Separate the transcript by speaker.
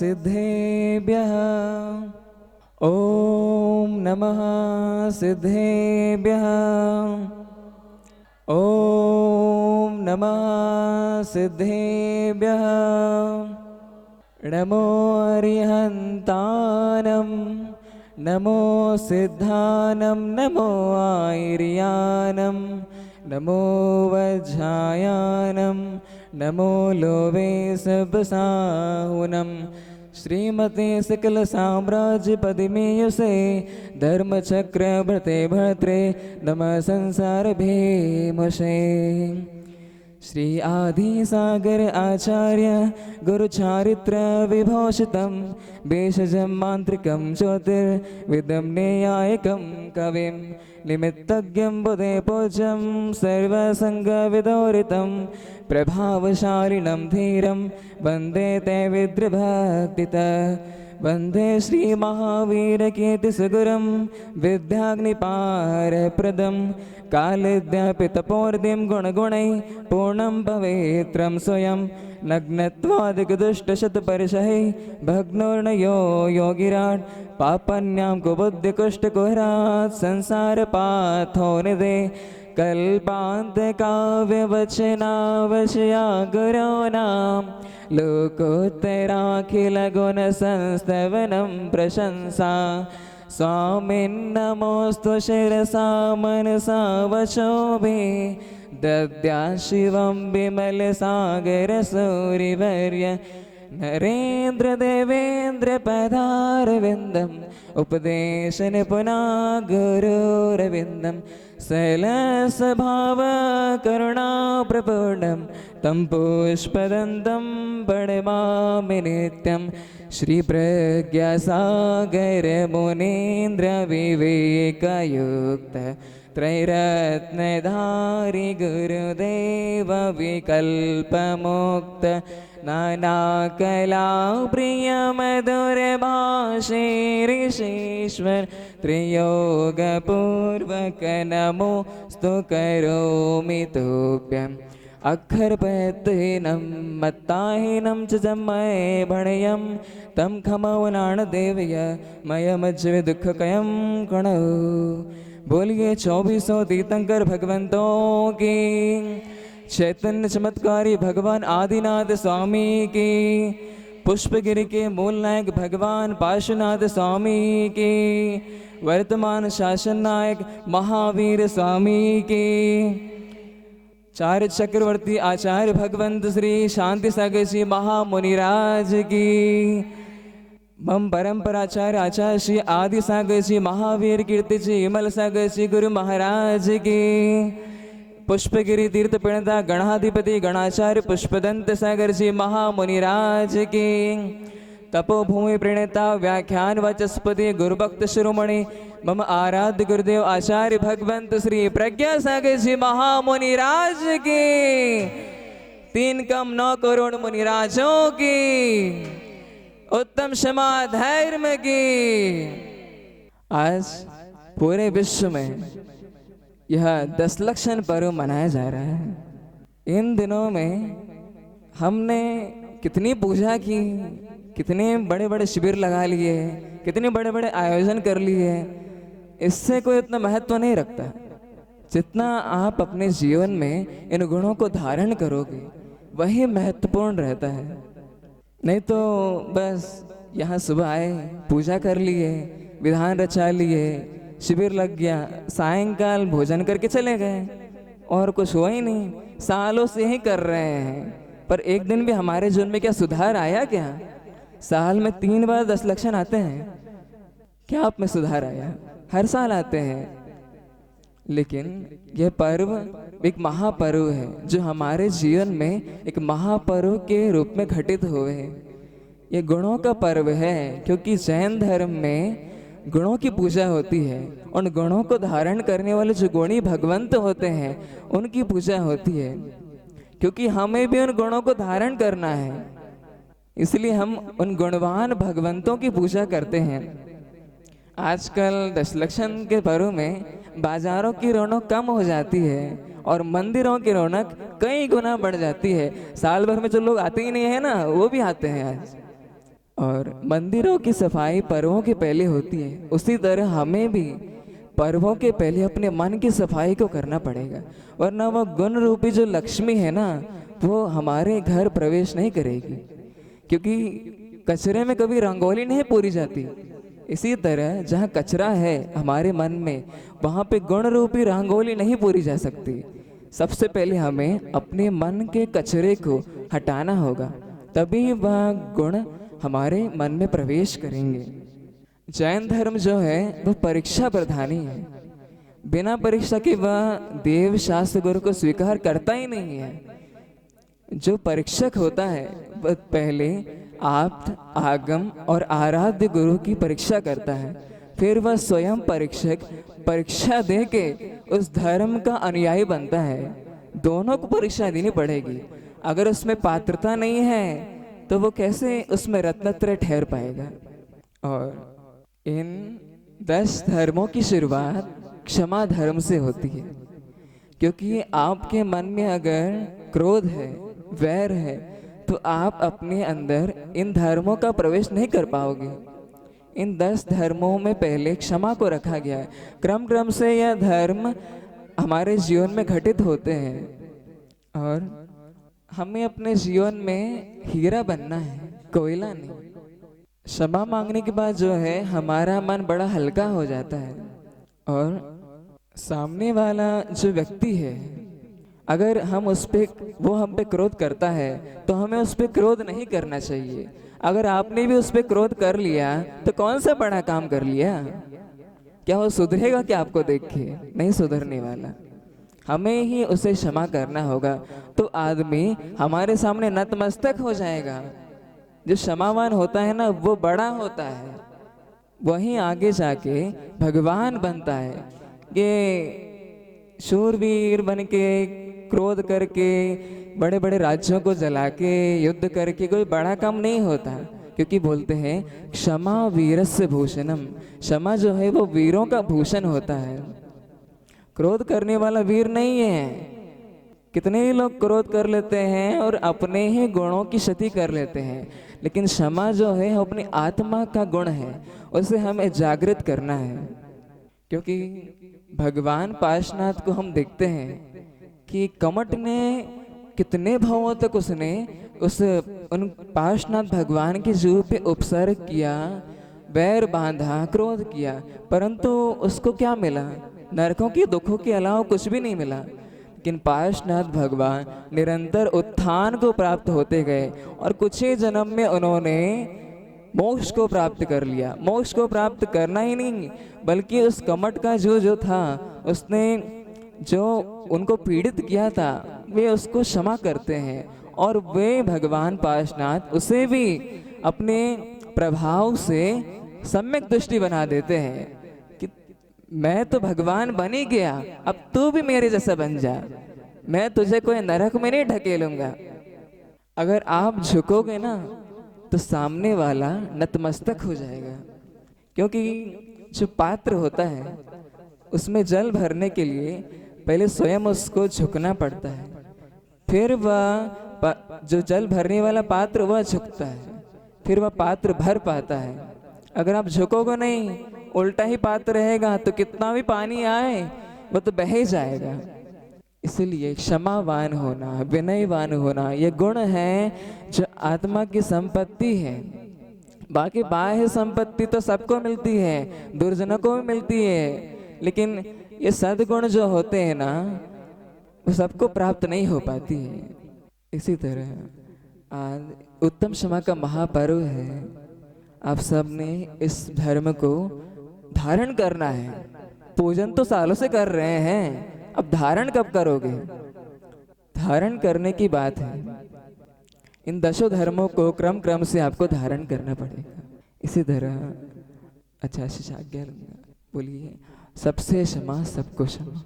Speaker 1: सिद्धेभ्यः। ॐ नमः सिद्धेभ्यः। ॐ नमः सिद्धेभ्यः। नमो अरिहन्तानं नमो सिद्धानं नमो आयर्यानं नमो वज्रायानं नमो लोभे सबसाहुनं। श्रीमते सकल साम्राज्यपदिमेयुषे धर्मचक्रवर्ते भर्त्रे नमः संसार भीमसे। श्री आदिसागर आचार्य गुरुचारित्र विभूषितं भेषजं मान्त्रिकं ज्योतिर्विदं न्यायिकं कविं निमित्तज्ञं बुधे पूज्यं सर्वसङ्गविदोरितं प्रभावशालिनं धीरं वन्दे ते विद्रभक्तितः। वन्दे श्रीमहावीरकीर्तिसुगुरुं विद्याग्निपारप्रदं कालद्यापितपोर्दिं गुणगुणैः पूर्णं पवित्रं स्वयं नग्नत्वादिकदुष्टशतपर्षैः भग्नोर्णयो योगिराट् पापन्यां कुबुद्धिकुष्ठकुहरात् संसारपाथोनिधे कल्पान्तकाव्यवचनावशया गुरूणां लोकोत्तराखिलगुणसंस्तवनं प्रशंसा। स्वामिन्नमोऽस्तु शिरसा मनसा वचोभिः दद्या शिवं विमलसागरसूरिवर्य नरेन्द्रदेवेन्द्रपदारविन्दम् उपदेशनिपुना गुरुरविन्दं शैलस्वभावकरुणाप्रपूर्णं तं पुष्पदन्तं प्रणमामि नित्यं। श्रीप्रज्ञासागरमुनीन्द्रविवेकयुक्त त्रैरत्नधारी गुरुदेव विकल्पमुक्त नानाकलाप्रियमधुरभाषे ऋषीश्वर त्रियोगपूर्वक नमोस्तु करोमि तुभ्यम्। अक्षरपयत्हीनं मत्ताहीनं च जन्मये भणयं तं खमौनाणदेवय मयमज्जि दुःखकयं कणौ। बोलिए 2400 तीर्थंकर भगवंतों की, चैतन्य चमत्कारी भगवान आदिनाथ स्वामी की, पुष्पगिरि के मूल नायक भगवान पार्श्वनाथ स्वामी की, वर्तमान शासन नायक महावीर स्वामी की, चार चक्रवर्ती आचार्य भगवंत श्री शांति सागर जी महामुनिराज की, मम परंपराचार्य आचार्य श्री आदि सागर जी महावीर कीर्ति जी विमल सागर जी गुरु महाराज की, पुष्पगिरि तीर्थ प्रणेता गणाधिपति गणाचार्य पुष्पदंत सागर जी महामुनिराज की, तपोभूमि प्रणेता व्याख्यान वाचस्पति गुरुभक्त शिरोमणि मम आराध्य गुरुदेव आचार्य भगवंत श्री प्रज्ञा सागर जी महामुनिराज की, 3 कम 9 करोड़ मुनिराजों की, उत्तम क्षमा धैर्य की। आज पूरे विश्व में यह 10 लक्षण पर्व मनाया जा रहा है। इन दिनों में हमने कितनी पूजा की, कितने बड़े बड़े शिविर लगा लिए, कितने बड़े बड़े आयोजन कर लिए, इससे कोई इतना महत्व नहीं रखता जितना आप अपने जीवन में इन गुणों को धारण करोगे वही महत्वपूर्ण रहता है। नहीं तो बस यहाँ सुबह आए, पूजा कर लिए, विधान रचा लिए, शिविर लग गया, सायंकाल भोजन करके चले गए और कुछ हुआ ही नहीं। सालों से ही कर रहे हैं पर एक दिन भी हमारे जीवन में क्या सुधार आया? क्या साल में 3 बार 10 लक्षण आते हैं, क्या आप में सुधार आया? हर साल आते हैं, लेकिन यह पर्व एक महापर्व है जो हमारे जीवन में एक महापर्व के रूप में घटित हुए हैं। ये गुणों का पर्व है क्योंकि जैन धर्म में गुणों की पूजा होती है। उन गुणों को धारण करने वाले जो गुणी भगवंत होते हैं उनकी पूजा होती है, क्योंकि हमें भी उन गुणों को धारण करना है, इसलिए हम उन गुणवान भगवंतों की पूजा करते हैं। आजकल 10 लक्षण के पर्व में बाजारों की रौनक कम हो जाती है और मंदिरों की रौनक कई गुना बढ़ जाती है। साल भर में जो लोग आते ही नहीं है ना, वो भी आते हैं आज। और मंदिरों की सफाई पर्वों के पहले होती है, उसी तरह हमें भी पर्वों के पहले अपने मन की सफाई को करना पड़ेगा, वरना वो गुण रूपी जो लक्ष्मी है ना, वो हमारे घर प्रवेश नहीं करेगी। क्योंकि कचरे में कभी रंगोली नहीं पूरी जाती। इसी तरह जहाँ कचरा है हमारे मन में, वहाँ पे गुण रूपी रंगोली नहीं पूरी जा सकती। सबसे पहले हमें अपने मन के कचरे को हटाना होगा, तभी वह गुण हमारे मन में प्रवेश करेंगे। जैन धर्म जो है वह परीक्षा प्रधानी है। बिना परीक्षा के वह देव शास्त्र गुरु को स्वीकार करता ही नहीं है। जो परीक्षक होता है वह पहले आप्त, आगम और आराध्य गुरु की परीक्षा करता है, फिर वह स्वयं परीक्षक परीक्षा दे के उस धर्म का अनुयायी बनता है। दोनों को परीक्षा देनी पड़ेगी। अगर उसमें पात्रता नहीं है तो वो कैसे उसमें रत्नत्रय ठहर पाएगा। और इन 10 धर्मों की शुरुआत क्षमा धर्म से होती है। क्योंकि आपके मन में अगर क्रोध है, वैर है, तो आप अपने अंदर इन धर्मों का प्रवेश नहीं कर पाओगे। इन 10 धर्मों में पहले क्षमा को रखा गया है। क्रम क्रम से यह धर्म हमारे जीवन में घटित होते हैं और हमें अपने जीवन में हीरा बनना है, कोयला नहीं। क्षमा मांगने के बाद जो है हमारा मन बड़ा हल्का हो जाता है और सामने वाला जो व्यक्ति है, अगर हम वो हम पे क्रोध करता है तो हमें उस पे क्रोध नहीं करना चाहिए। अगर आपने भी उस पे क्रोध कर लिया तो कौन सा बड़ा काम कर लिया? क्या वो सुधरेगा क्या आपको देख के? नहीं सुधरने वाला। हमें ही उसे क्षमा करना होगा तो आदमी हमारे सामने नतमस्तक हो जाएगा। जो क्षमावान होता है ना, वो बड़ा होता है, वहीं आगे जाके भगवान बनता है। ये शूरवीर बन के क्रोध करके बड़े बड़े राज्यों को जला के युद्ध करके कोई बड़ा काम नहीं होता। क्योंकि बोलते हैं क्षमा वीरस्य भूषणम, क्षमा जो है वो वीरों का भूषण होता है। क्रोध करने वाला वीर नहीं है। कितने ही लोग क्रोध कर लेते हैं और अपने ही गुणों की क्षति कर लेते हैं, लेकिन क्षमा जो है अपनी आत्मा का गुण है, उसे हमें जागृत करना है। क्योंकि भगवान पार्श्वनाथ को हम देखते हैं कि कमट ने कितने भावों तक उसने उन पार्श्वनाथ भगवान के जीव पे उपसर्ग किया, बैर बांधा, क्रोध किया, परंतु उसको क्या मिला? नरकों के दुखों के अलावा कुछ भी नहीं मिला। लेकिन पार्श्वनाथ भगवान निरंतर उत्थान को प्राप्त होते गए और कुछ ही जन्म में उन्होंने मोक्ष को प्राप्त कर लिया। मोक्ष को प्राप्त करना ही नहीं, बल्कि उस कमट का जो था, उसने जो उनको पीड़ित किया था, वे उसको क्षमा करते हैं और वे भगवान पार्श्वनाथ उसे भी अपने प्रभाव से सम्यक दृष्टि बना देते हैं कि मैं तो भगवान बन ही गया, अब तू भी मेरे जैसा बन जा, मैं तुझे कोई नरक में नहीं ढकेलूंगा। अगर आप झुकोगे ना तो सामने वाला नतमस्तक हो जाएगा। क्योंकि जो पात्र होता है उसमें जल भरने के लिए पहले स्वयं उसको झुकना पड़ता है, फिर वह जो जल भरने वाला पात्र वह झुकता है, फिर वह पात्र भर पाता है। अगर आप झुकोगे नहीं, उल्टा ही पात्र रहेगा, तो कितना भी पानी आए वो तो बह ही जाएगा। इसलिए क्षमावान होना, विनयवान होना, ये गुण है जो आत्मा की संपत्ति है। बाकी बाह्य संपत्ति तो सबको मिलती है, दुर्जनों को भी मिलती है, लेकिन ये सद्गुण जो होते हैं ना, वो सबको प्राप्त नहीं हो पाती है। इसी तरह आज उत्तम क्षमा का महापर्व है। आप सब ने इस धर्म को धारण करना है। पूजन तो सालों से कर रहे हैं, अब धारण कब करोगे? धारण करने की बात है। इन 10 धर्मों को क्रम क्रम से आपको धारण करना पड़ेगा। इसी तरह अच्छा शिष्य आज्ञा लूंगा, बोलिए सबसे क्षमा सबको क्षमा।